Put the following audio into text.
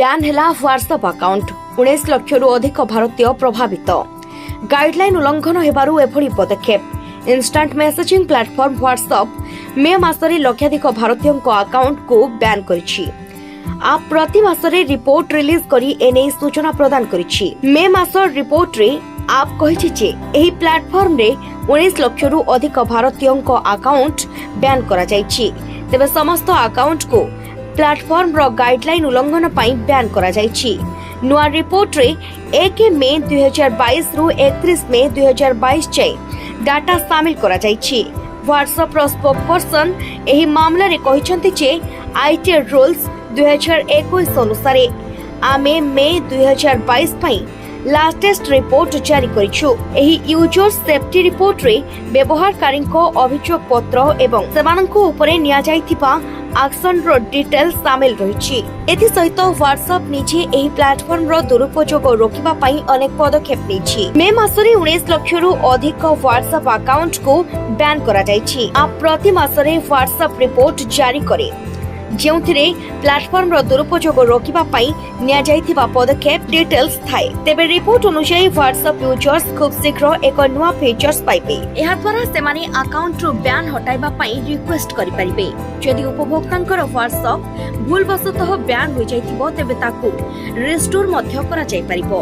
Ban ହେଲା WhatsApp account 19 ଲକ୍ଷରୁ ଅଧିକ ଭାରତୀୟ ପ୍ରଭାବିତ। ଗାଇଡଲାଇନ୍ ଉଲ୍ଲଂଘନ ହେବାରୁ ଏଭଳି ପଦକ୍ଷେପ। Instant messaging platform WhatsApp May ମାସରେ ଲକ୍ଷାଧିକ ଭାରତୀୟଙ୍କ ଆକାଉଣ୍ଟକୁ ବ୍ୟାନ୍ କରିଛି। ଆପ୍ ପ୍ରତି ମାସରେ ରିପୋର୍ଟ ରିଲିଜ୍ କରି ଏନେଇ ସୂଚନା ପ୍ରଦାନ କରିଛି। ମେ ମାସ ରିପୋର୍ଟରେ ଆପ୍ କହିଛି ଯେ ଏହି ପ୍ଲାଟଫର୍ମରେ 19 ଲକ୍ଷରୁ ଅଧିକ ଭାରତୀୟଙ୍କ ଆକାଉଣ୍ଟ ବ୍ୟାନ୍ କରାଯାଇଛି। ତେବେ ସମସ୍ତ ଆକାଉଣ୍ଟକୁ ପ୍ଲାଟଫର୍ମର ଗାଇଡଲାଇନ୍ ଉଲ୍ଲଂଘନ ପାଇଁ ବ୍ୟାନ୍ କରାଯାଇଛି। ନୂଆ ରିପୋର୍ଟରେ 1 ମେ 2022 ରୁ 31 ମେ 2022 ଯାଏଁ ଡାଟା ସାମିଲ କରାଯାଇଛି। ହ୍ୱାଟ୍ସଆପ୍ର ସ୍ପୋକପର୍ସନ ଏହି ମାମଲାରେ କହିଛନ୍ତି ଯେ ଆଇଟି ରୁଲ୍ସ 2021 ଅନୁସାରେ ଆମେ ମେ 2022 ପାଇଁ ଲାଟେଷ୍ଟ ରିପୋର୍ଟ ଜାରି କରିଛୁ। ଏହି ୟୁଜର ସେଫ୍ଟି ରିପୋର୍ଟରେ ବ୍ୟବହାରକାରୀଙ୍କ ଅଭିଯୋଗ ପତ୍ର ଏବଂ ସେମାନଙ୍କ ଉପରେ ନିଆଯାଇଥିବା ଆକ୍ସନର ଡିଟେଲ ସାମିଲ ରହିଛି। ଏଥିସହିତ ହ୍ୱାଟ୍ସଆପ୍ ନିଜେ ଏହି ପ୍ଲାଟଫର୍ମର ଦୁରୁପଯୋଗ ରୋକିବା ପାଇଁ ଅନେକ ପଦକ୍ଷେପ ନେଇଛି। ମେ ମାସରେ 19 ଲକ୍ଷରୁ ଅଧିକ ହ୍ୱାଟ୍ସଆପ୍ ଆକାଉଣ୍ଟକୁ ବ୍ୟାନ୍ କରାଯାଇଛି। ଆପ୍ ପ୍ରତି ମାସରେ ହ୍ୱାଟ୍ସଆପ୍ ରିପୋର୍ଟ ଜାରି କରେ ଯେଉଁଥିରେ ପ୍ଲାଟଫର୍ମର ଦୁରୁପଯୋଗ ରୋକିବା ପାଇଁ ନିଆଯାଇଥିବା ପଦକ୍ଷେପ ଡିଟେଲ୍ସ ଥାଏ। ତେବେ ରିପୋର୍ଟ ଅନୁଯାୟୀ ହ୍ୱାଟ୍ସଆପ୍ ୟୁଜର୍ସ ଖୁବ୍ ଶୀଘ୍ର ଏକ ନୂଆ ଫିଚର୍ସ ପାଇବେ। ଏହାଦ୍ୱାରା ସେମାନେ ଆକାଉଣ୍ଟରୁ ବ୍ୟାନ୍ ହଟାଇବା ପାଇଁ ରିକ୍ୱେଷ୍ଟ କରିପାରିବେ। ଯଦି ଉପଭୋକ୍ତାଙ୍କର ହ୍ୱାଟ୍ସଆପ୍ ଭୁଲବଶତଃ ବ୍ୟାନ୍ ହୋଇଯାଇଥିବ ତେବେ ତାକୁ ରିଷ୍ଟୋର ମଧ୍ୟ କରାଯାଇପାରିବ।